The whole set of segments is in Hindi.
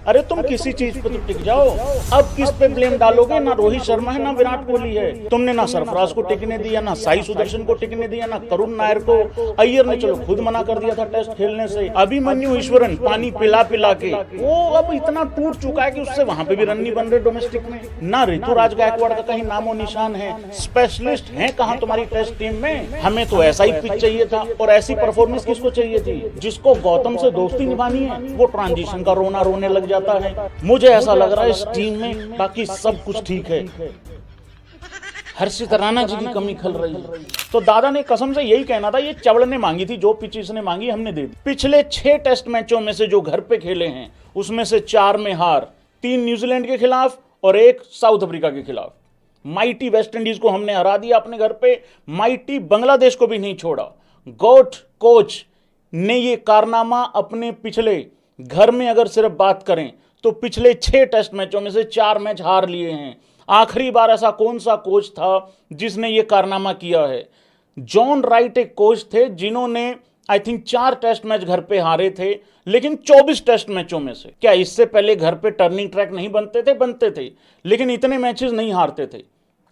अरे तुम किसी चीज पे तो टिक जाओ। अब किस पे ब्लेम डालोगे? ना रोहित शर्मा है ना विराट कोहली है। तुमने ना सरफराज को टिकने दिया, ना साई सुदर्शन को टिकने दिया, ना करुण नायर को। अय्यर ने चलो खुद मना कर दिया था टेस्ट खेलने से। अभिमन्यु ईश्वरन पानी पिला पिला के वो अब इतना टूट चुका है कि उससे वहां पे भी रन नहीं बन रहे डोमेस्टिक में। ना ऋतुराज गायकवाड़ का कहीं नामो निशान है। स्पेशलिस्ट हैं कहां तुम्हारी टेस्ट टीम में? हमें तो ऐसा ही पिच चाहिए था। और ऐसी परफॉर्मेंस किसको चाहिए थी? जिसको गौतम से दोस्ती निभानी है वो ट्रांजिशन का रोना रोने लग जाता है। मुझे ऐसा लग रहा है इस टीम में बाकी सब कुछ ठीक है, हर्षित राणा जी की कमी खल रही है। तो दादा ने कसम से यही कहना था, ये चवड़ ने मांगी थी, जो पिच इसने मांगी हमने दे दी। पिछले 6 टेस्ट मैचों में से जो घर पे खेले हैं उसमें से 4 में हार, 3 न्यूजीलैंड के खिलाफ और 1 साउथ अफ्रीका के खिलाफ। माइटी वेस्ट इंडीज को हमने हरा दिया अपने घर पे, माइटी बांग्लादेश को भी नहीं छोड़ा। गोट कोच ने ये कारनामा अपने पिछले घर में अगर सिर्फ बात करें तो पिछले 6 टेस्ट मैचों में से 4 मैच हार लिए हैं। आखिरी बार ऐसा कौन सा कोच था जिसने ये कारनामा किया है? जॉन राइट एक कोच थे जिन्होंने आई थिंक 4 टेस्ट मैच घर पे हारे थे, लेकिन 24 टेस्ट मैचों में से। क्या इससे पहले घर पे टर्निंग ट्रैक नहीं बनते थे? बनते थे, लेकिन इतने मैचेस नहीं हारते थे।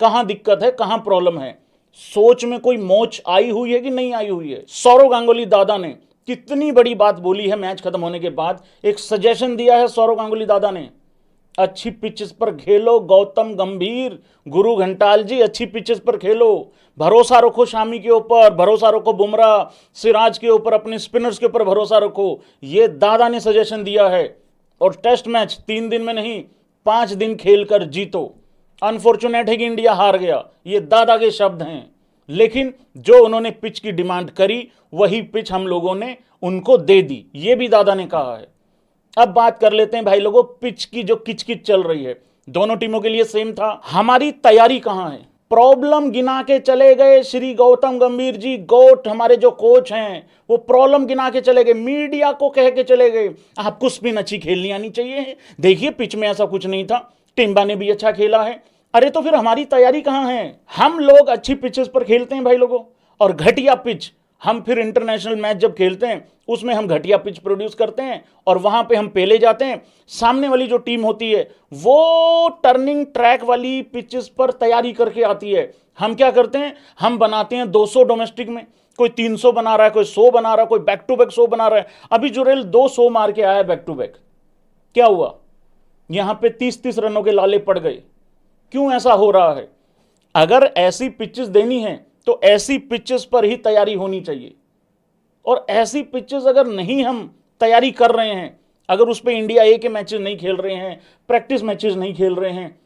कहां दिक्कत है, कहां प्रॉब्लम है? सोच में कोई मोच आई हुई है कि नहीं आई हुई है? सौरव गांगुली दादा ने कितनी बड़ी बात बोली है मैच खत्म होने के बाद। एक सजेशन दिया है सौरव गांगुली दादा ने, अच्छी पिचेस पर खेलो गौतम गंभीर, गुरु घंटाल जी, अच्छी पिचेस पर खेलो, भरोसा रखो शामी के ऊपर, भरोसा रखो बुमराह सिराज के ऊपर, अपने स्पिनर्स के ऊपर भरोसा रखो। ये दादा ने सजेशन दिया है। और टेस्ट मैच 3 दिन में नहीं 5 दिन खेलकर जीतो। अनफॉर्चुनेट है कि इंडिया हार गया, ये दादा के शब्द हैं। लेकिन जो उन्होंने पिच की डिमांड करी वही पिच हम लोगों ने उनको दे दी, ये भी दादा ने कहा है। अब बात कर लेते हैं भाई लोगों पिच की जो किचकिच चल रही है, दोनों टीमों के लिए सेम था। हमारी तैयारी कहां है? प्रॉब्लम गिना के चले गए श्री गौतम गंभीर जी, गोट हमारे जो कोच हैं वो प्रॉब्लम गिना के चले गए, मीडिया को कह के चले गए आपको स्पिन अच्छी खेलनी आनी चाहिए। देखिए पिच में ऐसा कुछ नहीं था, टिम्बा ने भी अच्छा खेला है। अरे तो फिर हमारी तैयारी कहां है? हम लोग अच्छी पिचेस पर खेलते हैं भाई लोगों, और घटिया पिच हम फिर इंटरनेशनल मैच जब खेलते हैं उसमें हम घटिया पिच प्रोड्यूस करते हैं और वहां पे हम पेले जाते हैं। सामने वाली जो टीम होती है वो टर्निंग ट्रैक वाली पिचेस पर तैयारी करके आती है। हम क्या करते हैं? हम बनाते हैं 200 डोमेस्टिक में, कोई 300 बना रहा है, कोई 100 बना रहा है, कोई बैक टू बैक 100 बना रहा है। अभी जुरेल 200 मार के आया बैक टू बैक, क्या हुआ? यहां पे 30-30 रनों के लाले पड़ गए। क्यों ऐसा हो रहा है? अगर ऐसी पिचेस देनी है तो ऐसी पिचेस पर ही तैयारी होनी चाहिए। और ऐसी पिचेस अगर नहीं हम तैयारी कर रहे हैं, अगर उस पर इंडिया ए के मैचेस नहीं खेल रहे हैं, प्रैक्टिस मैचेस नहीं खेल रहे हैं,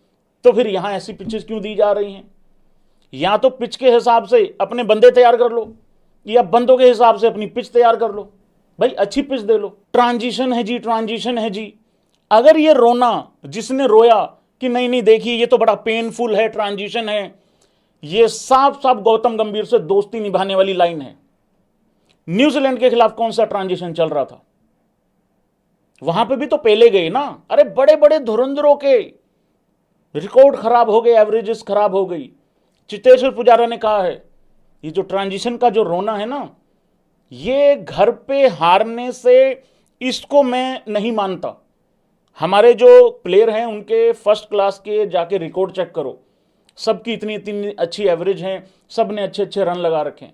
तो फिर यहां ऐसी पिचेस क्यों दी जा रही हैं? या तो पिच के हिसाब से अपने बंदे तैयार कर लो, या बंदों के हिसाब से अपनी पिच तैयार कर लो। भाई अच्छी पिच दे लो। ट्रांजिशन है जी, ट्रांजिशन है जी। अगर ये रोना जिसने रोया कि नहीं नहीं देखिए ये तो बड़ा पेनफुल है, ट्रांजिशन है, ये साफ साफ गौतम गंभीर से दोस्ती निभाने वाली लाइन है। न्यूजीलैंड के खिलाफ कौन सा ट्रांजिशन चल रहा था? वहां पे भी तो पेले गए ना। अरे बड़े बड़े धुरंधरों के रिकॉर्ड खराब हो गए, एवरेजेस खराब हो गई। चितेश्वर पुजारा ने कहा है ये जो ट्रांजिशन का जो रोना है ना, ये घर पे हारने से, इसको मैं नहीं मानता। हमारे जो प्लेयर हैं उनके फर्स्ट क्लास के जाके रिकॉर्ड चेक करो, सबकी इतनी इतनी अच्छी एवरेज है, सब ने अच्छे अच्छे रन लगा रखे हैं।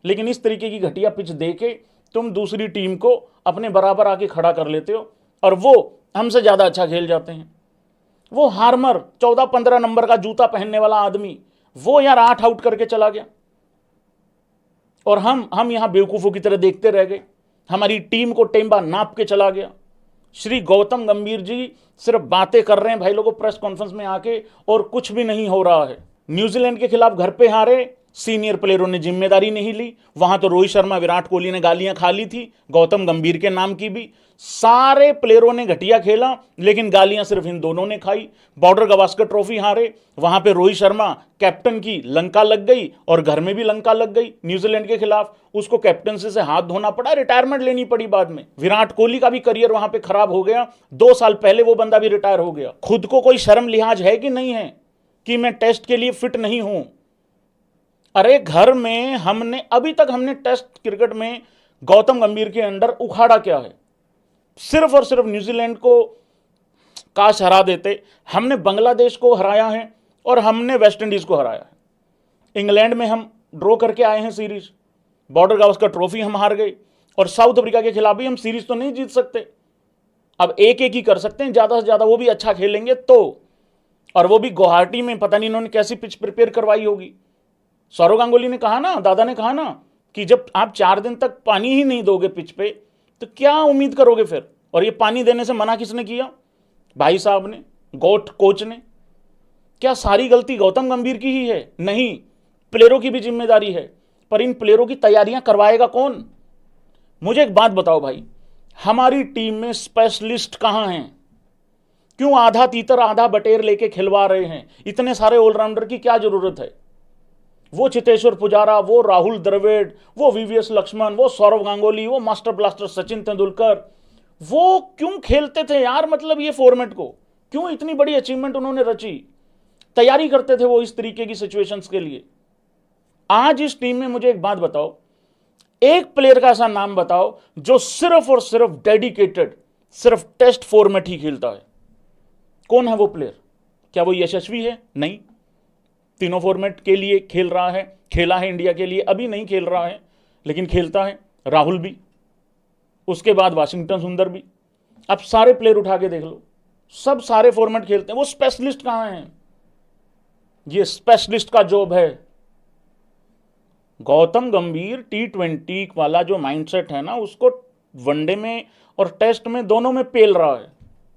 लेकिन इस तरीके की घटिया पिच दे के तुम दूसरी टीम को अपने बराबर आके खड़ा कर लेते हो और वो हमसे ज़्यादा अच्छा खेल जाते हैं। वो हार्मर 14-15 नंबर का जूता पहनने वाला आदमी, वो यार 8 आउट करके चला गया और हम यहां बेवकूफ़ों की तरह देखते रह गए। हमारी टीम को टेम्बा नाप के चला गया। श्री गौतम गंभीर जी सिर्फ बातें कर रहे हैं भाई लोगों प्रेस कॉन्फ्रेंस में आके, और कुछ भी नहीं हो रहा है। न्यूजीलैंड के खिलाफ घर पे हारे, सीनियर प्लेयरों ने जिम्मेदारी नहीं ली। वहां तो रोहित शर्मा विराट कोहली ने गालियां खा ली थी, गौतम गंभीर के नाम की भी। सारे प्लेयरों ने घटिया खेला, लेकिन गालियां सिर्फ इन दोनों ने खाई। बॉर्डर गवास्कर ट्रॉफी हारे, वहां पे रोहित शर्मा कैप्टन की लंका लग गई और घर में भी लंका लग गई न्यूजीलैंड के खिलाफ। उसको कैप्टनसी से हाथ धोना पड़ा, रिटायरमेंट लेनी पड़ी बाद में। विराट कोहली का भी करियर वहां पे खराब हो गया, 2 साल पहले वो बंदा भी रिटायर हो गया। खुद को कोई शर्म लिहाज है कि नहीं है कि मैं टेस्ट के लिए फिट नहीं हूं? अरे घर में हमने अभी तक टेस्ट क्रिकेट में गौतम गंभीर के अंडर उखाड़ा क्या है? सिर्फ और सिर्फ न्यूजीलैंड को काश हरा देते। हमने बांग्लादेश को हराया है और हमने वेस्ट इंडीज को हराया है। इंग्लैंड में हम ड्रॉ करके आए हैं सीरीज, बॉर्डर गावस्कर ट्रॉफी हम हार गए, और साउथ अफ्रीका के खिलाफ भी हम सीरीज तो नहीं जीत सकते। अब एक एक ही कर सकते हैं ज्यादा से ज्यादा, वो भी अच्छा खेलेंगे तो, और वो भी गुवाहाटी में पता नहीं इन्होंने कैसी पिच प्रिपेयर करवाई होगी। सौरव गांगुली ने कहा ना, दादा ने कहा ना कि जब आप 4 दिन तक पानी ही नहीं दोगे पिच पे तो क्या उम्मीद करोगे फिर। और ये पानी देने से मना किसने किया? भाई साहब ने, गोट कोच ने। क्या सारी गलती गौतम गंभीर की ही है? नहीं, प्लेयरों की भी जिम्मेदारी है। पर इन प्लेयरों की तैयारियां करवाएगा कौन? मुझे एक बात बताओ भाई, हमारी टीम में स्पेशलिस्ट कहां हैं? क्यों आधा तीतर आधा बटेर लेके खिलवा रहे हैं? इतने सारे ऑलराउंडर की क्या जरूरत है? वो चेतेश्वर पुजारा, वो राहुल द्रविड़, वो वीवीएस लक्ष्मण, वो सौरव गांगुली, वो मास्टर ब्लास्टर सचिन तेंदुलकर, वो क्यों खेलते थे यार? मतलब ये फॉर्मेट को क्यों इतनी बड़ी अचीवमेंट उन्होंने रची? तैयारी करते थे वो इस तरीके की सिचुएशंस के लिए। आज इस टीम में मुझे एक बात बताओ, एक प्लेयर का ऐसा नाम बताओ जो सिर्फ और सिर्फ डेडिकेटेड सिर्फ टेस्ट फॉर्मेट ही खेलता है। कौन है वो प्लेयर? क्या वो यशस्वी है? नहीं, तीनों फॉर्मेट के लिए खेल रहा है, खेला है इंडिया के लिए, अभी नहीं खेल रहा है लेकिन खेलता है। राहुल भी, उसके बाद वाशिंगटन सुंदर भी। अब सारे प्लेयर उठा के देख लो, सब सारे फॉर्मेट खेलते हैं। वो स्पेशलिस्ट कहां हैं? ये स्पेशलिस्ट का जॉब है। गौतम गंभीर T20 वाला जो माइंडसेट है ना, उसको वनडे में और टेस्ट में दोनों में पेल रहा है,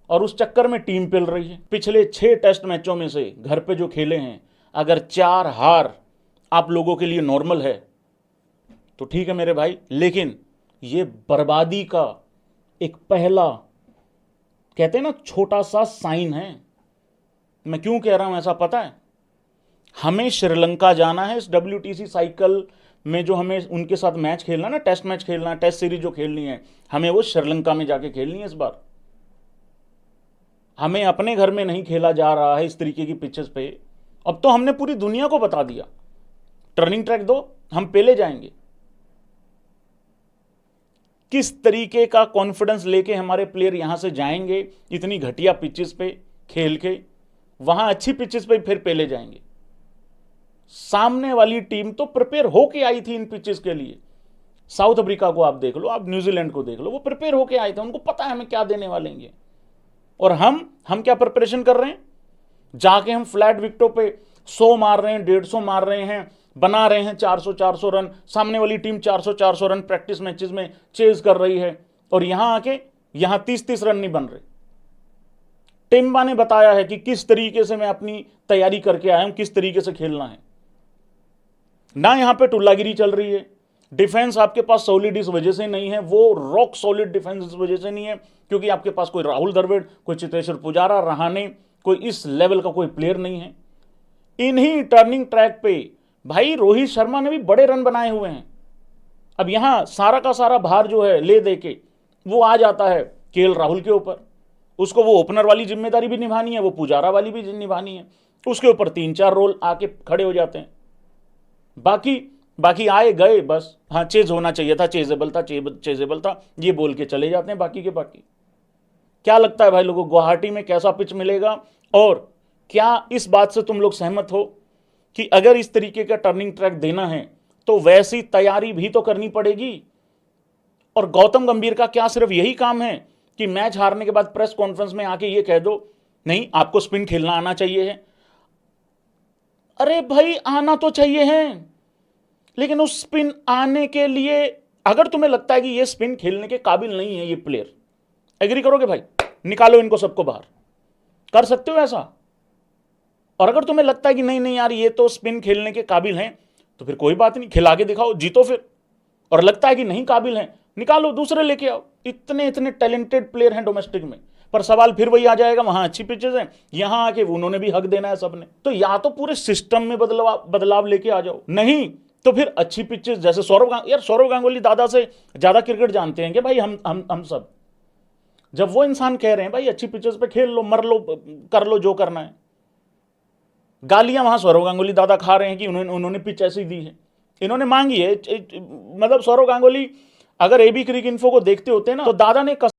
और उस चक्कर में टीम पेल रही है। पिछले 6 टेस्ट मैचों में से घर पे जो खेले हैं, अगर 4 हार आप लोगों के लिए नॉर्मल है तो ठीक है मेरे भाई, लेकिन ये बर्बादी का एक पहला, कहते हैं ना, छोटा सा साइन है। मैं क्यों कह रहा हूं ऐसा पता है? हमें श्रीलंका जाना है इस WTC साइकिल में, जो हमें उनके साथ मैच खेलना ना, टेस्ट मैच खेलना, टेस्ट सीरीज जो खेलनी है, हमें वो श्रीलंका में जाके खेलनी है इस बार। हमें अपने घर में नहीं खेला जा रहा है इस तरीके की पिचेस पे। अब तो हमने पूरी दुनिया को बता दिया, टर्निंग ट्रैक दो, हम पहले जाएंगे। किस तरीके का कॉन्फिडेंस लेके हमारे प्लेयर यहां से जाएंगे इतनी घटिया पिचेस पे खेल के, वहां अच्छी पिचेस पे फिर पहले जाएंगे। सामने वाली टीम तो प्रिपेयर होके आई थी इन पिचेस के लिए। साउथ अफ्रीका को आप देख लो, आप न्यूजीलैंड को देख लो, वो प्रिपेयर होके आए थे, उनको पता है हमें क्या देने वाले हैं। और हम क्या प्रिपरेशन कर रहे हैं? जाके हम फ्लैट विकेटों पे 100 मार रहे हैं, 150 मार रहे हैं, बना रहे हैं 400 रन। सामने वाली टीम 400 रन प्रैक्टिस मैचेस में चेज कर रही है, और यहां आके यहां 30 रन नहीं बन रहे। टिम्बा ने बताया है कि किस तरीके से मैं अपनी तैयारी करके आया हूं, किस तरीके से खेलना है ना। यहां पे टुल्लागिरी चल रही है। डिफेंस आपके पास सॉलिड इस वजह से नहीं है, वो रॉक सॉलिड डिफेंस इस वजह से नहीं है क्योंकि आपके पास कोई राहुल द्रविड़, कोई चेतेश्वर पुजारा, रहाणे, कोई इस लेवल का कोई प्लेयर नहीं है। इन्हीं टर्निंग ट्रैक पे भाई रोहित शर्मा ने भी बड़े रन बनाए हुए हैं। अब यहां सारा का सारा भार जो है ले दे के वो आ जाता है KL राहुल के ऊपर। उसको वो ओपनर वाली जिम्मेदारी भी निभानी है, वो पुजारा वाली भी निभानी है, उसके ऊपर 3-4 रोल आके खड़े हो जाते हैं। बाकी आए गए बस, हाँ चेज होना चाहिए था, चेजेबल था, ये बोल के चले जाते हैं बाकी के बाकी। क्या लगता है भाई लोगों, गुवाहाटी में कैसा पिच मिलेगा? और क्या इस बात से तुम लोग सहमत हो कि अगर इस तरीके का टर्निंग ट्रैक देना है तो वैसी तैयारी भी तो करनी पड़ेगी? और गौतम गंभीर का क्या सिर्फ यही काम है कि मैच हारने के बाद प्रेस कॉन्फ्रेंस में आके ये कह दो नहीं आपको स्पिन खेलना आना चाहिए है? अरे भाई आना तो चाहिए है, लेकिन उस स्पिन आने के लिए अगर तुम्हें लगता है कि ये स्पिन खेलने के काबिल नहीं है ये प्लेयर, एग्री करोगे भाई? निकालो इनको सबको बाहर, कर सकते हो ऐसा? और अगर तुम्हें लगता है कि नहीं नहीं यार ये तो स्पिन खेलने के काबिल हैं, तो फिर कोई बात नहीं, खिला के दिखाओ, जीतो फिर। और लगता है कि नहीं काबिल हैं, निकालो, दूसरे लेके आओ। इतने इतने टैलेंटेड प्लेयर हैं डोमेस्टिक में। पर सवाल फिर वही आ जाएगा, वहां अच्छी पिचेस हैं, यहां आके उन्होंने भी हक देना है सबने। तो या तो पूरे सिस्टम में बदलाव लेके आ जाओ, नहीं तो फिर अच्छी पिचेस जैसे सौरव गांगुली दादा से ज्यादा क्रिकेट जानते हैं कि भाई हम सब। जब वो इंसान कह रहे हैं भाई अच्छी पिचेस पे खेल लो, मर लो, कर लो जो करना है, गालियां वहां सौरव गांगुली दादा खा रहे हैं कि उन्होंने पिच ऐसी दी है, इन्होंने मांगी है। मतलब सौरव गांगुली अगर AB क्रिक इन्फो को देखते होते ना, तो दादा ने